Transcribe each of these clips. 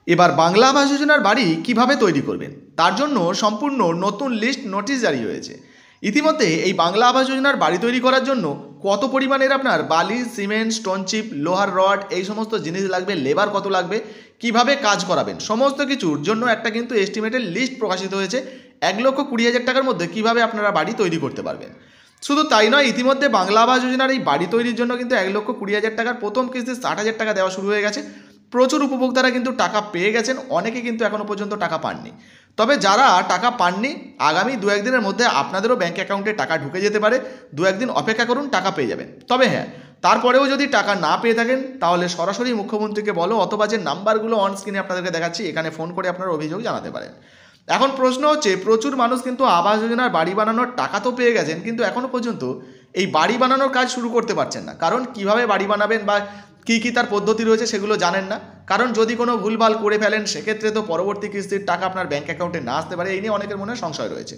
এবার বাংলা আবাস যোজনার বাড়ি কিভাবে তৈরি করবেন তার জন্য সম্পূর্ণ নতুন লিস্ট নোটিশ জারি হয়েছে। ইতিমধ্যে এই বাংলা আবাস যোজনার বাড়ি তৈরি করার জন্য কত পরিমাণের আপনার বালি, সিমেন্ট, স্টোন চিপ, লোহার রড এই সমস্ত জিনিস লাগবে, লেবার কত লাগবে, কিভাবে কাজ করাবেন, সমস্ত কিছুর জন্য একটা কিন্তু এস্টিমেটেড লিস্ট প্রকাশিত হয়েছে। 1,20,000 টাকার মধ্যে কিভাবে আপনারা বাড়ি তৈরি করতে পারবেন। শুধু তাই নয়, ইতিমধ্যে বাংলা আবাস যোজনার এই বাড়ি তৈরির জন্য কিন্তু 1,20,000 টাকার প্রথম কিস্তি 60,000 টাকা দেওয়া শুরু হয়ে গেছে। প্রচুর উপভোক্তারা কিন্তু টাকা পেয়ে গেছেন, অনেকে কিন্তু এখনও পর্যন্ত টাকা পাননি। তবে যারা টাকা পাননি, আগামী 2-1 দিনের মধ্যে আপনাদেরও ব্যাঙ্ক অ্যাকাউন্টে টাকা ঢুকে যেতে পারে। 2-1 দিন অপেক্ষা করুন, টাকা পেয়ে যাবেন। তবে হ্যাঁ, তারপরেও যদি টাকা না পেয়ে থাকেন তাহলে সরাসরি মুখ্যমন্ত্রীকে বলো, অথবা যে নাম্বারগুলো অন স্ক্রিনে আপনাদেরকে দেখাচ্ছি এখানে ফোন করে আপনার অভিযোগ জানাতে পারেন। এখন প্রশ্ন হচ্ছে, প্রচুর মানুষ কিন্তু আবাস যোজনার বাড়ি বানানোর টাকা তো পেয়ে গেছেন, কিন্তু এখনও পর্যন্ত এই বাড়ি বানানোর কাজ শুরু করতে পারছেন না। কারণ কিভাবে বাড়ি বানাবেন বা কী কী তার পদ্ধতি রয়েছে সেগুলো জানেন না। কারণ যদি কোনো ভুলভাল করে ফেলেন সেক্ষেত্রে তো পরবর্তী কিস্তির টাকা আপনার ব্যাঙ্ক অ্যাকাউন্টে না আসতে পারে, এই নিয়ে অনেকের মনে সংশয় রয়েছে।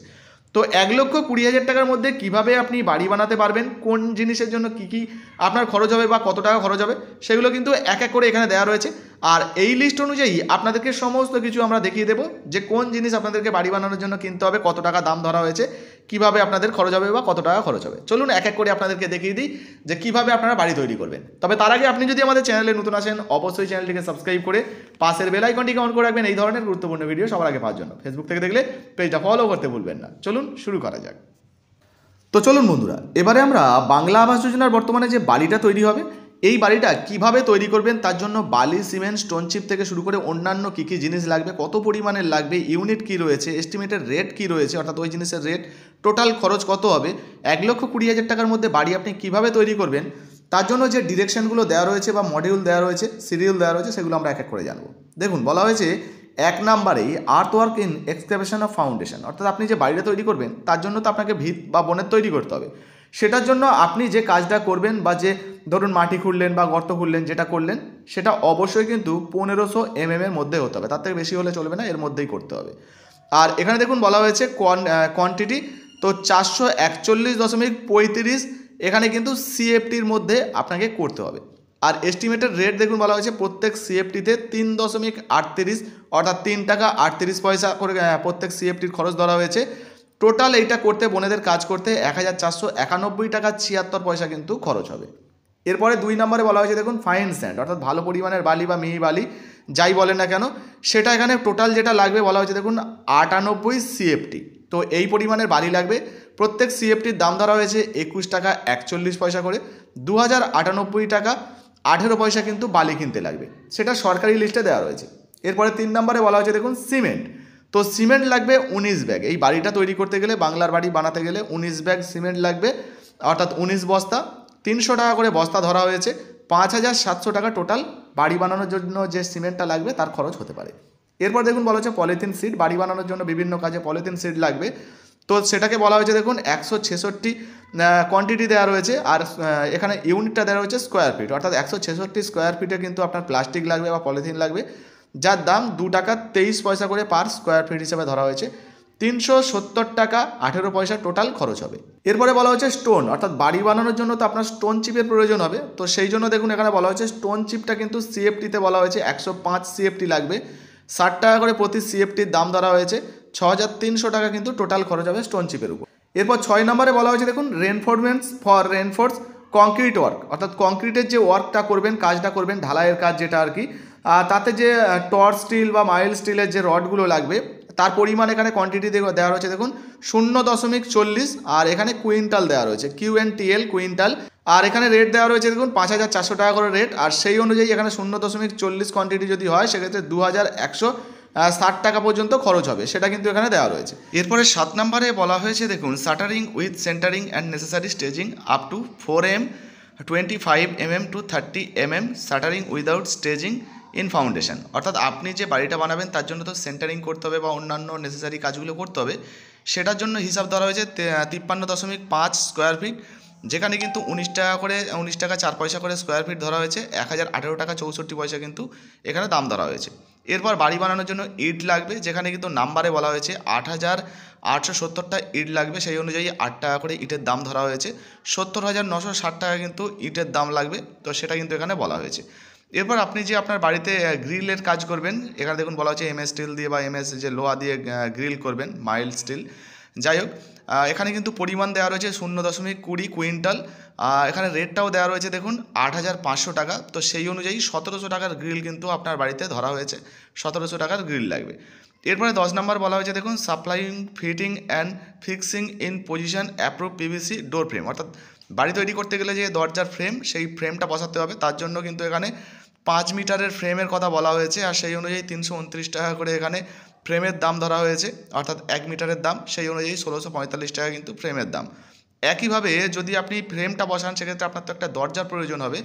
তো 1,20,000 টাকার মধ্যে কিভাবে আপনি বাড়ি বানাতে পারবেন, কোন জিনিসের জন্য কী কী আপনার খরচ হবে বা কত টাকা খরচ হবে, সেগুলো কিন্তু এক এক করে এখানে দেওয়া রয়েছে। আর এই লিস্ট অনুযায়ী আপনাদেরকে সমস্ত কিছু আমরা দেখিয়ে দেবো যে কোন জিনিস আপনাদেরকে বাড়ি বানানোর জন্য কিনতে হবে, কত টাকা দাম ধরা হয়েছে, কিভাবে আপনাদের খরচ হবে বা কত টাকা খরচ হবে। চলুন এক এক করে আপনাদেরকে দেখিয়ে দিই যে কিভাবে আপনারা বাড়ি তৈরি করবেন। তবে তার আগে আপনি যদি আমাদের চ্যানেলে নতুন আসেন, অবশ্যই চ্যানেলটিকে সাবস্ক্রাইব করে পাশের বেল আইকনটিকে অন করে রাখবেন এই ধরনের গুরুত্বপূর্ণ ভিডিও সবার আগে পাওয়ার জন্য। ফেসবুক থেকে দেখলে পেজটা ফলো করতে ভুলবেন না। চলুন শুরু করা যাক। তো চলুন বন্ধুরা, এবারে আমরা বাংলা আবাস যোজনার বর্তমানে যে বাড়িটা তৈরি হবে এই বাড়িটা কিভাবে তৈরি করবেন তার জন্য বালি, সিমেন্ট, স্টোন চিপ থেকে শুরু করে অন্যান্য কী কী জিনিস লাগবে, কত পরিমাণের লাগবে, ইউনিট কী রয়েছে, এস্টিমেটেড রেট কী রয়েছে, অর্থাৎ ওই জিনিসের রেট, টোটাল খরচ কত হবে, 1,20,000 টাকার মধ্যে বাড়ি আপনি কিভাবে তৈরি করবেন তার জন্য যে ডিরেকশনগুলো দেওয়া রয়েছে বা মডিউল দেওয়া রয়েছে, সিরিয়াল দেওয়া রয়েছে, সেগুলো আমরা এক এক করে জানবো। দেখুন, বলা হয়েছে 1 নম্বরেই earth work in excavation of foundation, অর্থাৎ আপনি যে বাড়িটা তৈরি করবেন তার জন্য তো আপনাকে ভিত বা বনের তৈরি করতে হবে। সেটার জন্য আপনি যে কাজটা করবেন বা যে ধরুন মাটি খুঁড়লেন বা গর্ত খুঁড়লেন, যেটা করলেন সেটা অবশ্যই কিন্তু 1500 mm এর মধ্যে হতে হবে, তার থেকে বেশি হলে চলবে না, এর মধ্যেই করতে হবে। আর এখানে দেখুন বলা হয়েছে কোয়ান্টিটি তো 441.35 এখানে কিন্তু সিএফটির মধ্যে আপনাকে করতে হবে। আর এস্টিমেটেড রেট দেখুন বলা হয়েছে প্রত্যেক সিএফটিতে 3.38 অর্থাৎ 3 টাকা 38 পয়সা করে প্রত্যেক সিএফটির খরচ ধরা হয়েছে। টোটাল এইটা করতে বোনেদের কাজ করতে 1,491 টাকা 76 পয়সা কিন্তু খরচ হবে। এরপরে 2 নম্বরে বলা হয়েছে দেখুন ফাইন স্যান্ড, অর্থাৎ ভালো পরিমাণের বালি বা মিহি বালি যাই বলেন না কেন, সেটা এখানে টোটাল যেটা লাগবে বলা হয়েছে দেখুন 98 সিএফটি। তো এই পরিমাণের বালি লাগবে। প্রত্যেক সিএফটির দাম ধরা হয়েছে 21 টাকা 41 পয়সা করে। 2,098 টাকা 18 পয়সা কিন্তু বালি কিনতে লাগবে, সেটা সরকারি লিস্টে দেওয়া রয়েছে। এরপরে 3 নম্বরে বলা হয়েছে দেখুন সিমেন্ট। তো সিমেন্ট লাগবে 19 ব্যাগ। এই বাড়িটা তৈরি করতে গেলে, বাংলার বাড়ি বানাতে গেলে 19 ব্যাগ সিমেন্ট লাগবে, অর্থাৎ 19 বস্তা। 300 টাকা করে বস্তা ধরা হয়েছে। 5,700 টাকা টোটাল বাড়ি বানানোর জন্য যে সিমেন্টটা লাগবে তার খরচ হতে পারে। এরপর দেখুন বলা হচ্ছে পলিথিন সিট, বাড়ি বানানোর জন্য বিভিন্ন কাজে পলিথিন সিট লাগবে। তো সেটাকে বলা হয়েছে দেখুন 166 কোয়ান্টিটি দেওয়া রয়েছে। আর এখানে ইউনিটটা দেওয়া রয়েছে স্কোয়ার ফিট, অর্থাৎ 166 স্কোয়ার ফিটে কিন্তু আপনার প্লাস্টিক লাগবে বা পলিথিন লাগবে, যার দাম 2 টাকা 23 পয়সা করে পার স্কোয়ার ফিট হিসেবে ধরা হয়েছে। 370 টাকা 18 পয়সা টোটাল খরচ হবে। এরপরে বলা হচ্ছে স্টোন, অর্থাৎ বাড়ি বানানোর জন্য তো আপনার স্টোন চিপের প্রয়োজন হবে। তো সেই জন্য দেখুন এখানে বলা হয়েছে স্টোন চিপটা কিন্তু সিএফটিতে বলা হয়েছে 105 সিএফটি লাগবে। 60 টাকা করে প্রতি সিএফটির দাম ধরা হয়েছে। 6,300 টাকা কিন্তু টোটাল খরচ হবে স্টোন চিপের উপর। এরপর 6 নম্বরে বলা হয়েছে দেখুন রেনফোর্সমেন্টস ফর রেনফোর্স কংক্রিট ওয়ার্ক, অর্থাৎ কংক্রিটের যে ওয়ার্কটা করবেন, কাজটা করবেন, ঢালাইয়ের কাজ যেটা আর কি, তাতে যে টর স্টিল বা মাইল স্টিলের যে রডগুলো লাগবে তার পরিমাণ এখানে কোয়ান্টিটি দেওয়া রয়েছে দেখুন 0.40, আর এখানে কুইন্টাল দেওয়া রয়েছে, QNTL কুইন্টাল। আর এখানে রেট দেওয়া রয়েছে দেখুন 5,400 টাকা করে রেট। আর সেই অনুযায়ী এখানে 0.40 কোয়ান্টিটি যদি হয় সেক্ষেত্রে 2,160 টাকা পর্যন্ত খরচ হবে, সেটা কিন্তু এখানে দেওয়া রয়েছে। এরপরে 7 নম্বরে বলা হয়েছে দেখুন shuttering with centering and necessary staging up to 4 mm 25 mm to 30 mm shuttering without staging in foundation, অর্থাৎ আপনি যে বাড়িটা বানাবেন তার জন্য তো সেন্টারিং করতে হবে বা অন্যান্য নেসেসারি কাজগুলো করতে হবে। সেটার জন্য হিসাব ধরা হয়েছে 53.5 স্কোয়ার ফিট, যেখানে কিন্তু 19 টাকা করে 19 টাকা 4 পয়সা করে স্কোয়ার ফিট ধরা হয়েছে। 1,018 টাকা 64 পয়সা কিন্তু এখানে দাম ধরা হয়েছে। এরপর বাড়ি বানানোর জন্য ইট লাগবে, যেখানে কিন্তু নাম্বারে বলা হয়েছে 8,870টা ইট লাগবে, সেই অনুযায়ী 8 টাকা করে ইটের দাম ধরা হয়েছে। 70,960 টাকা কিন্তু ইটের দাম লাগবে, তো সেটা কিন্তু এখানে বলা হয়েছে। এরপর আপনি যে আপনার বাড়িতে গ্রিলের কাজ করবেন, এখানে দেখুন বলা হচ্ছে এমএস স্টিল দিয়ে বা এমএস যে লোহা দিয়ে গ্রিল করবেন, মাইল্ড স্টিল। যাই হোক, এখানে কিন্তু পরিমাণ দেওয়া রয়েছে 0.20 কুইন্টাল। এখানে রেটটাও দেওয়া রয়েছে দেখুন 8,500 টাকা। তো সেই অনুযায়ী 1700 টাকার গ্রিল কিন্তু আপনার বাড়িতে ধরা হয়েছে, 1700 টাকার গ্রিল লাগবে। এরপরে 10 নম্বর বলা হয়েছে দেখুন supplying fitting and fixing in position approve PVC door frame, অর্থাৎ বাড়ি তৈরি করতে গেলে যে দরজার ফ্রেম, সেই ফ্রেমটা বসাতে হবে, তার জন্য কিন্তু এখানে 5 মিটারের ফ্রেমের কথা বলা হয়েছে। আর সেই অনুযায়ী 329 টাকা করে এখানে ফ্রেমের দাম ধরা হয়েছে, অর্থাৎ 1 মিটারের দাম, সেই অনুযায়ী 1645 টাকা কিন্তু ফ্রেমের দাম। একইভাবে যদি আপনি ফ্রেমটা বসান, সেক্ষেত্রে আপনার তো একটা দরজার প্রয়োজন হবে।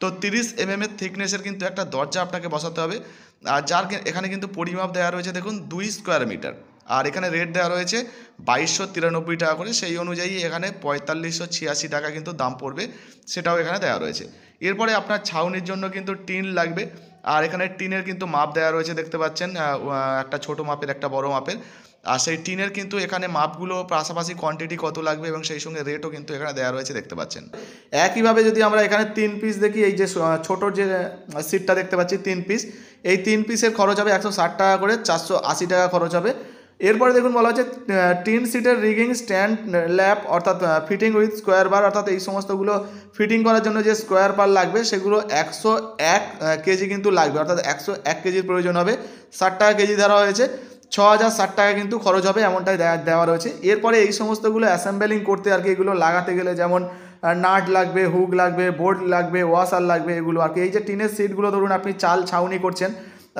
তো 30 mm এর থিকনেসের কিন্তু একটা দরজা আপনাকে বসাতে হবে। আর যার এখানে কিন্তু পরিমাপ দেওয়া রয়েছে দেখুন 2 স্কোয়ার মিটার। আর এখানে রেট দেওয়া রয়েছে 2293 টাকা করে, সেই অনুযায়ী এখানে 4586 টাকা কিন্তু দাম পড়বে, সেটাও এখানে দেওয়া রয়েছে। এরপরে আপনার ছাউনির জন্য কিন্তু টিন লাগবে। আর এখানে টিনের কিন্তু মাপ দেওয়া রয়েছে, দেখতে পাচ্ছেন, একটা ছোট মাপের, একটা বড় মাপের। আর সেই টিনের কিন্তু এখানে মাপগুলো, পাশাপাশি কোয়ান্টিটি কত লাগবে এবং সেই সঙ্গে রেটও কিন্তু এখানে দেওয়া রয়েছে, দেখতে পাচ্ছেন। একইভাবে যদি আমরা এখানে 3 পিস দেখি, এই যে ছোট যে সিটটা দেখতে পাচ্ছি 3 পিস, এই 3 পিসের খরচ হবে 160 টাকা করে, 480 টাকা খরচ হবে। এরপরে দেখুন বলা হচ্ছে টিন সিটের রিগিং স্ট্যান্ড ল্যাপ, অর্থাৎ ফিটিং উইথ স্কোয়ার বার, অর্থাৎ এই সমস্তগুলো ফিটিং করার জন্য যে স্কোয়ার বার লাগবে সেগুলো 101 কেজি কিন্তু লাগবে, অর্থাৎ 101 কেজির প্রয়োজন হবে। 60 টাকা কেজি ধরা হয়েছে, 6060 টাকা কিন্তু খরচ হবে, এমনটাই দেওয়া রয়েছে। এরপরে এই সমস্তগুলো অ্যাসেম্বলিং করতে আর কি, এগুলো লাগাতে গেলে যেমন নাট লাগবে, হুক লাগবে, বোর্ড লাগবে, ওয়াশার লাগবে, এগুলো আর কি। এই যে টিনের সিটগুলো ধরুন আপনি চাল ছাউনি করছেন,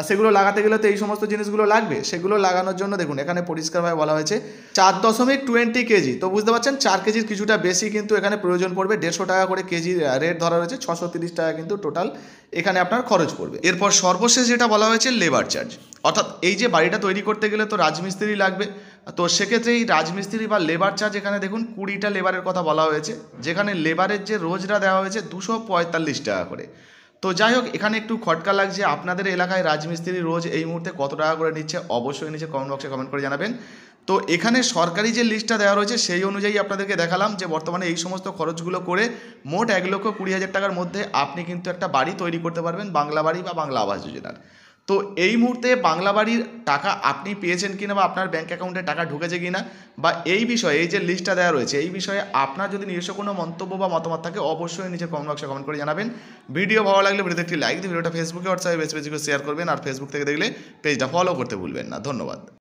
সেগুলো লাগাতে গেলে তো এই সমস্ত জিনিসগুলো লাগবে। সেগুলো লাগানোর জন্য দেখুন এখানে পরিষ্কারভাবে বলা হয়েছে 4.20 কেজি। তো বুঝতে পারছেন 4 কেজির কিছুটা বেশি কিন্তু এখানে প্রয়োজন পড়বে। 150 টাকা করে কেজি রেট ধরা রয়েছে, 630 টাকা কিন্তু টোটাল এখানে আপনার খরচ পড়বে। এরপর সর্বশেষ যেটা বলা হয়েছে লেবার চার্জ, অর্থাৎ এই যে বাড়িটা তৈরি করতে গেলে তো রাজমিস্ত্রি লাগবে। তো সেক্ষেত্রে এই রাজমিস্ত্রি বা লেবার চার্জ, এখানে দেখুন 20টা লেবারের কথা বলা হয়েছে, যেখানে লেবারের যে রোজরা দেওয়া হয়েছে 245 টাকা করে। তো যাই হোক, এখানে একটু খটকা লাগছে। আপনাদের এলাকায় রাজমিস্ত্রি রোজ এই মুহূর্তে কত টাকা করে নিচ্ছে অবশ্যই নিচে কমেন্ট বক্সে কমেন্ট করে জানাবেন। তো এখানে সরকারি যে লিস্টটা দেওয়া রয়েছে সেই অনুযায়ী আপনাদেরকে দেখালাম যে বর্তমানে এই সমস্ত খরচগুলো করে মোট 1,20,000 টাকার মধ্যে আপনি কিন্তু একটা বাড়ি তৈরি করতে পারবেন, বাংলা বাড়ি বা বাংলা আবাস যোজনার। তো এই মুহূর্তে বাংলা বাড়ির টাকা আপনি পেয়েছেন কিনা বা আপনার ব্যাঙ্ক অ্যাকাউন্টে টাকা ঢুকেছে কিনা, বা এই বিষয়ে, এই যে লিস্টটা দেওয়া রয়েছে এই বিষয়ে আপনার যদি নিজস্ব কোনো মন্তব্য বা মতামত থাকে অবশ্যই নিচে কমেন্ট বক্সে কমেন্ট করে জানাবেন। ভিডিও ভালো লাগলে ভিডিওতে একটি লাইক দিয়ে ভিডিওটা ফেসবুকে হোয়াটসঅ্যাপে বেশি বেশি করে শেয়ার করবেন। আর ফেসবুক থেকে দেখলে পেজটা ফলো করতে ভুলবেন না। ধন্যবাদ।